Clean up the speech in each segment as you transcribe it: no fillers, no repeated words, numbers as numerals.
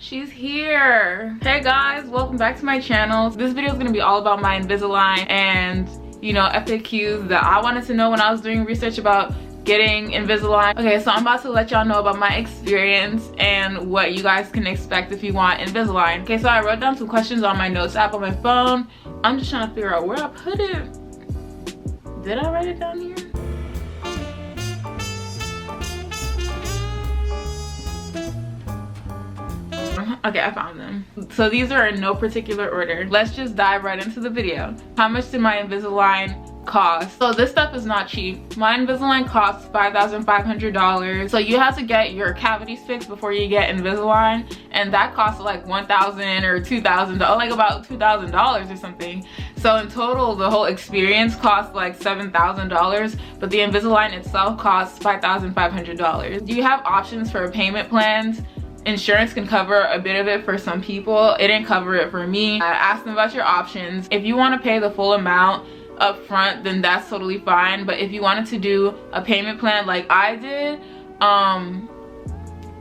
She's here. Hey guys, welcome back to my channel. This video is gonna be all about my Invisalign and, you know, FAQs that I wanted to know when I was doing research about getting Invisalign. Okay, so I'm about to let y'all know about my experience and what you guys can expect if you want Invisalign. Okay, so I wrote down some questions on my notes app on my phone. I'm just trying to figure out where I put it. Did I write it down here? Okay, I found them. So these are in no particular order. Let's just dive right into the video. How much did my Invisalign cost? So this stuff is not cheap. My Invisalign costs $5,500. So you have to get your cavities fixed before you get Invisalign, and that costs like $1,000 or $2,000, like about $2,000 or something. So in total, the whole experience costs like $7,000, but the Invisalign itself costs $5,500. You have options for payment plans. Insurance can cover a bit of it for some people. It didn't cover it for me. I asked them about your options. If you want to pay the full amount up front, then that's totally fine. But if you wanted to do a payment plan like I did,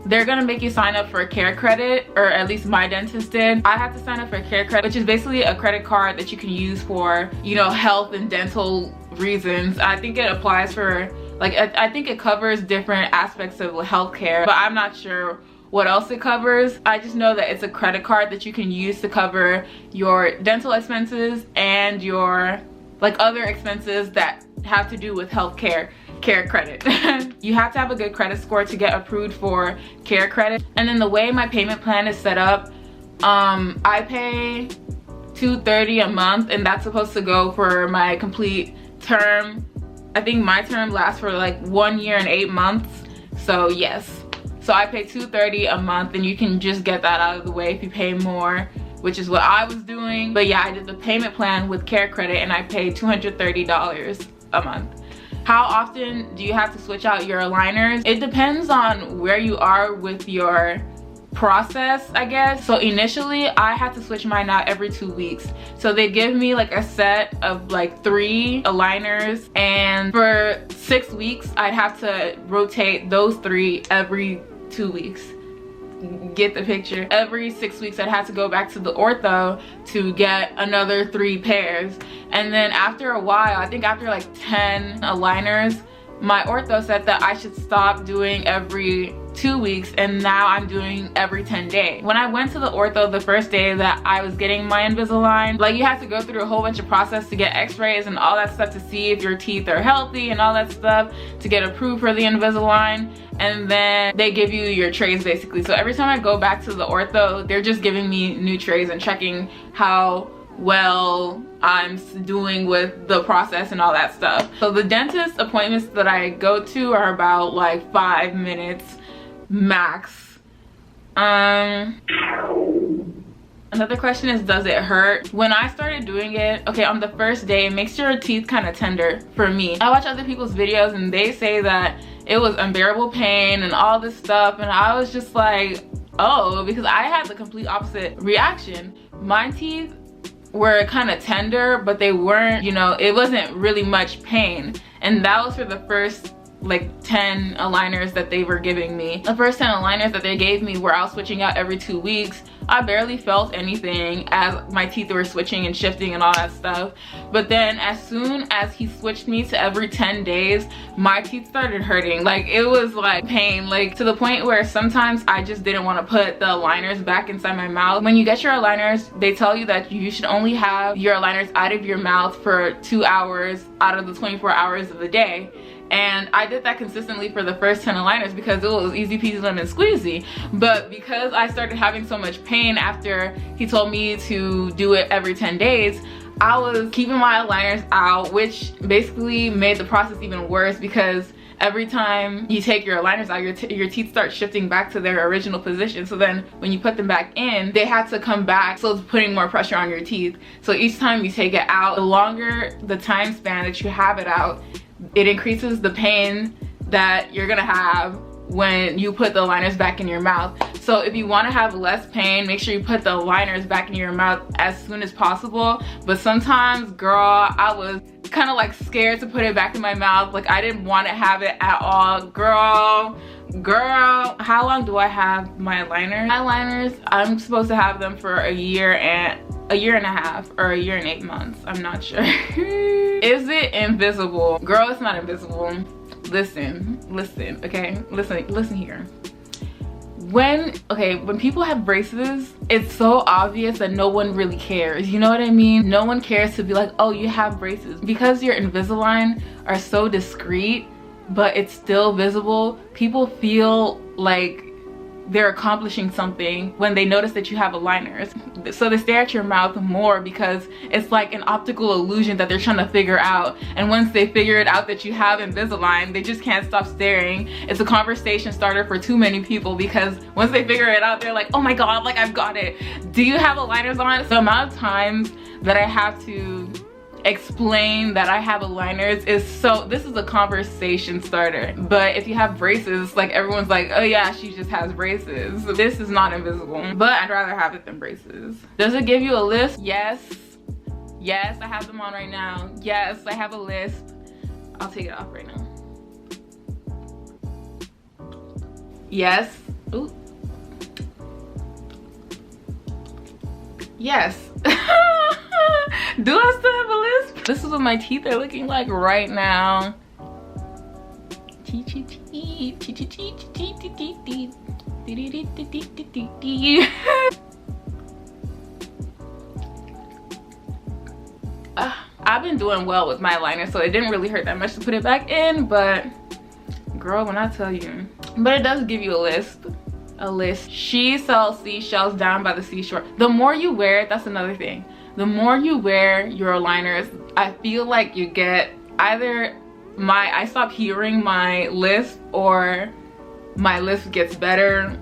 they're gonna make you sign up for a care credit, or at least my dentist did. I had to sign up for a care credit, which is basically a credit card that you can use for, you know, health and dental reasons. I think it applies for, like, I think it covers different aspects of healthcare, but I'm not sure what else it covers. I just know that it's a credit card that you can use to cover your dental expenses and your like other expenses that have to do with healthcare care credit. You have to have a good credit score to get approved for care credit. And then the way my payment plan is set up, I pay $230 a month, and that's supposed to go for my complete term. I think my term lasts for like 1 year and 8 months. So yes. So I pay $230 a month, and you can just get that out of the way if you pay more, which is what I was doing. But yeah, I did the payment plan with care credit, and I paid $230 a month. How often do you have to switch out your aligners? It depends on where you are with your process, I guess. So initially I had to switch mine out every 2 weeks. So they give me like a set of like 3 aligners, and for 6 weeks I'd have to rotate those 3 every 2 weeks. Get the picture? Every 6 weeks I'd have to go back to the ortho to get another 3 pairs. And then after a while, I think after like 10 aligners, my ortho said that I should stop doing every 2 weeks, and now I'm doing every 10 days. When I went to the ortho the first day that I was getting my Invisalign, like, you have to go through a whole bunch of process to get x-rays and all that stuff to see if your teeth are healthy and all that stuff to get approved for the Invisalign. And then they give you your trays basically. So every time I go back to the ortho, they're just giving me new trays and checking how well I'm doing with the process and all that stuff. So the dentist appointments that I go to are about like 5 minutes max. Another question is, does it hurt? When I started doing it, okay, on the first day, it makes your teeth kind of tender for me. I watch other people's videos and they say that it was unbearable pain and all this stuff, and I was just like, oh, because I had the complete opposite reaction. My teeth were kind of tender, but they weren't, you know, it wasn't really much pain. And that was for the first like 10 aligners that they were giving me. The first 10 aligners that they gave me, where I was switching out every 2 weeks, I barely felt anything as my teeth were switching and shifting and all that stuff. But then as soon as he switched me to every 10 days, my teeth started hurting. Like, it was like pain, like to the point where sometimes I just didn't want to put the aligners back inside my mouth. When you get your aligners, they tell you that you should only have your aligners out of your mouth for 2 hours out of the 24 hours of the day. And I did that consistently for the first 10 aligners because it was easy peasy lemon squeezy. But because I started having so much pain after he told me to do it every 10 days, I was keeping my aligners out, which basically made the process even worse, because every time you take your aligners out, your teeth start shifting back to their original position. So then when you put them back in, they had to come back, so it's putting more pressure on your teeth. So each time you take it out, the longer the time span that you have it out, it increases the pain that you're gonna have when you put the aligners back in your mouth. So if you want to have less pain, make sure you put the aligners back in your mouth as soon as possible. But sometimes, girl, I was kind of like scared to put it back in my mouth. Like I didn't want to have it at all. Girl, how long do I have my liners? My liners, I'm supposed to have them for a year and a half or a year and 8 months. I'm not sure. Is it invisible? Girl, it's not invisible. Listen, okay? Listen here. When people have braces, it's so obvious that no one really cares. You know what I mean? No one cares to be like, oh, you have braces. Because your Invisalign are so discreet, but it's still visible, people feel like they're accomplishing something when they notice that you have aligners. So they stare at your mouth more because it's like an optical illusion that they're trying to figure out. And once they figure it out that you have Invisalign, they just can't stop staring. It's a conversation starter for too many people because once they figure it out, they're like, oh my god, like I've got it. Do you have aligners on? The amount of times that I have to explain that I have aligners is this is a conversation starter. But if you have braces, like everyone's like, oh yeah, she just has braces. This is not invisible, but I'd rather have it than braces. Does it give you a list? Yes, I have them on right now. Yes, I have a list. I'll take it off right now. Yes. Ooh. Yes. Do I still have a list? This is what my teeth are looking like right now. I've been doing well with my liner, so it didn't really hurt that much to put it back in, but girl, when I tell you. But it does give you a list. She sells seashells down by the seashore. The more you wear it, that's another thing. The more you wear your aligners, I feel like you get either I stop hearing my lisp or my lisp gets better.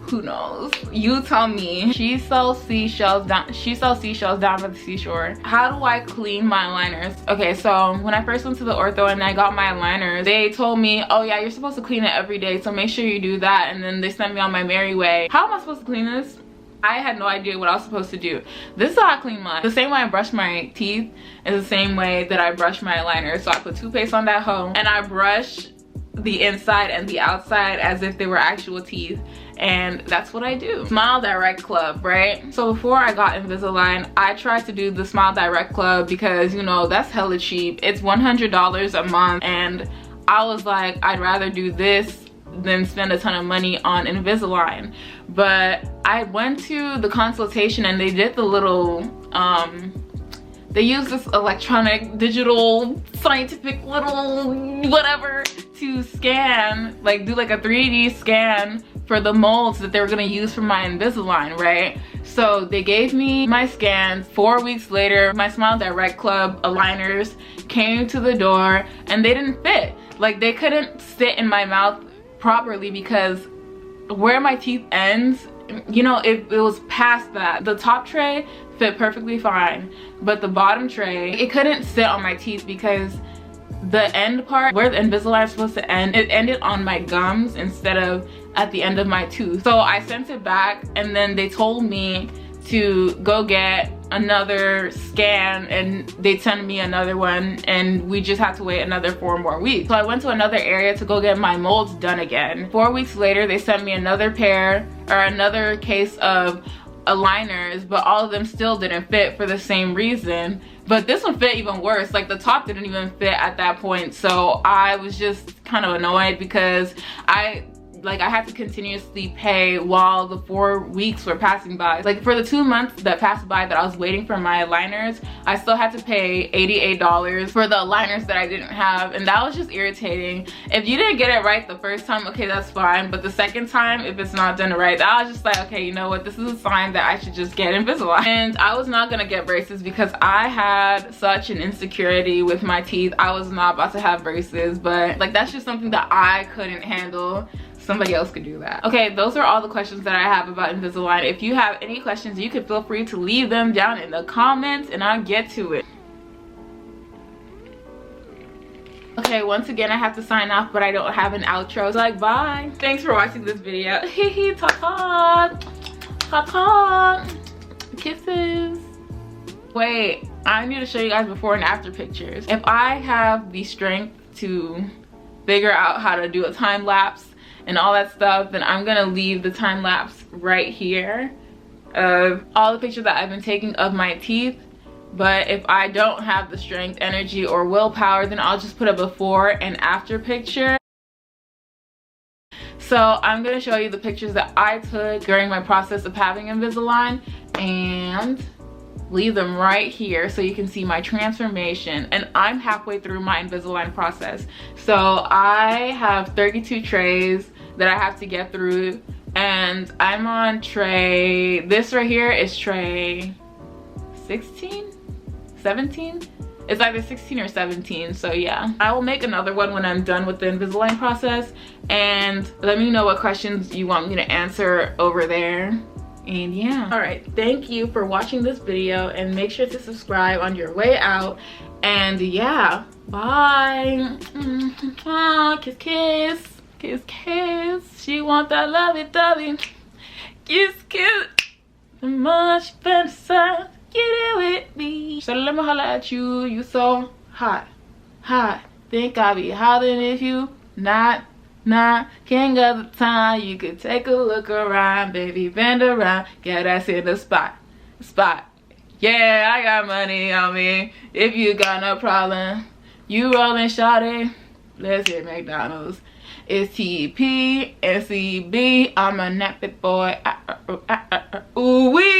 Who knows? You tell me. She sells seashells down by the seashore. How do I clean my aligners? Okay, so when I first went to the ortho and I got my aligners, they told me, oh yeah, you're supposed to clean it every day, so make sure you do that. And then they sent me on my merry way. How am I supposed to clean this? I had no idea what I was supposed to do. This is how I clean mine. The same way I brush my teeth is the same way that I brush my aligners. So I put toothpaste on that hoe and I brush the inside and the outside as if they were actual teeth. And that's what I do. Smile Direct Club, right? So before I got Invisalign, I tried to do the Smile Direct Club because, you know, that's hella cheap. It's $100 a month. And I was like, I'd rather do this than spend a ton of money on Invisalign. But I went to the consultation and they did the little they use this electronic digital scientific little whatever to scan, like do like a 3D scan for the molds that they were gonna use for my Invisalign, right? So they gave me my scans. 4 weeks later, my Smile Direct Club aligners came to the door and they didn't fit. Like they couldn't sit in my mouth properly because where my teeth ends, you know, it was past that. The top tray fit perfectly fine, but the bottom tray, it couldn't sit on my teeth because the end part where the Invisalign is supposed to end, it ended on my gums instead of at the end of my tooth. So I sent it back and then they told me to go get another scan and they sent me another one and we just had to wait another 4 more weeks. So I went to another area to go get my molds done again. 4 weeks later, they sent me another pair or another case of aligners, but all of them still didn't fit for the same reason. But this one fit even worse. Like the top didn't even fit at that point. So I was just kind of annoyed because I had to continuously pay while the 4 weeks were passing by. Like for the 2 months that passed by that I was waiting for my aligners, I still had to pay $88 for the aligners that I didn't have, and that was just irritating. If you didn't get it right the first time, okay, that's fine, but the second time, if it's not done right, I was just like, okay, you know what, this is a sign that I should just get Invisalign. And I was not gonna get braces because I had such an insecurity with my teeth. I was not about to have braces, but like that's just something that I couldn't handle. Somebody else could do that. Okay, those are all the questions that I have about Invisalign. If you have any questions, you can feel free to leave them down in the comments and I'll get to it. Okay, once again, I have to sign off, but I don't have an outro. So like, bye. Thanks for watching this video. Ta-ta. Ta-ta. Kisses. Wait. I need to show you guys before and after pictures. If I have the strength to figure out how to do a time lapse and all that stuff, then I'm gonna leave the time lapse right here of all the pictures that I've been taking of my teeth. But if I don't have the strength, energy, or willpower, then I'll just put a before and after picture. So I'm gonna show you the pictures that I took during my process of having Invisalign and leave them right here so you can see my transformation. And I'm halfway through my Invisalign process. So I have 32 trays that I have to get through, and I'm on tray, this right here is tray 16, 17? It's either 16 or 17, so yeah. I will make another one when I'm done with the Invisalign process, and let me know what questions you want me to answer over there. And yeah, all right, thank you for watching this video, and make sure to subscribe on your way out. And yeah, bye. Kiss, kiss, kiss, kiss. She want that lovey-dovey. Kiss, kiss. The much better side. Get it with me. So let me holla at you. You so hot, hot. Think I'll be hollering if you not. King of the time. You could take a look around, baby, bend around. Yeah, that's in the spot. Yeah, I got money on me. If you got no problem, you rolling shawty. Let's hit McDonald's. It's TP and CB. I'm a nappy boy. Ooh wee.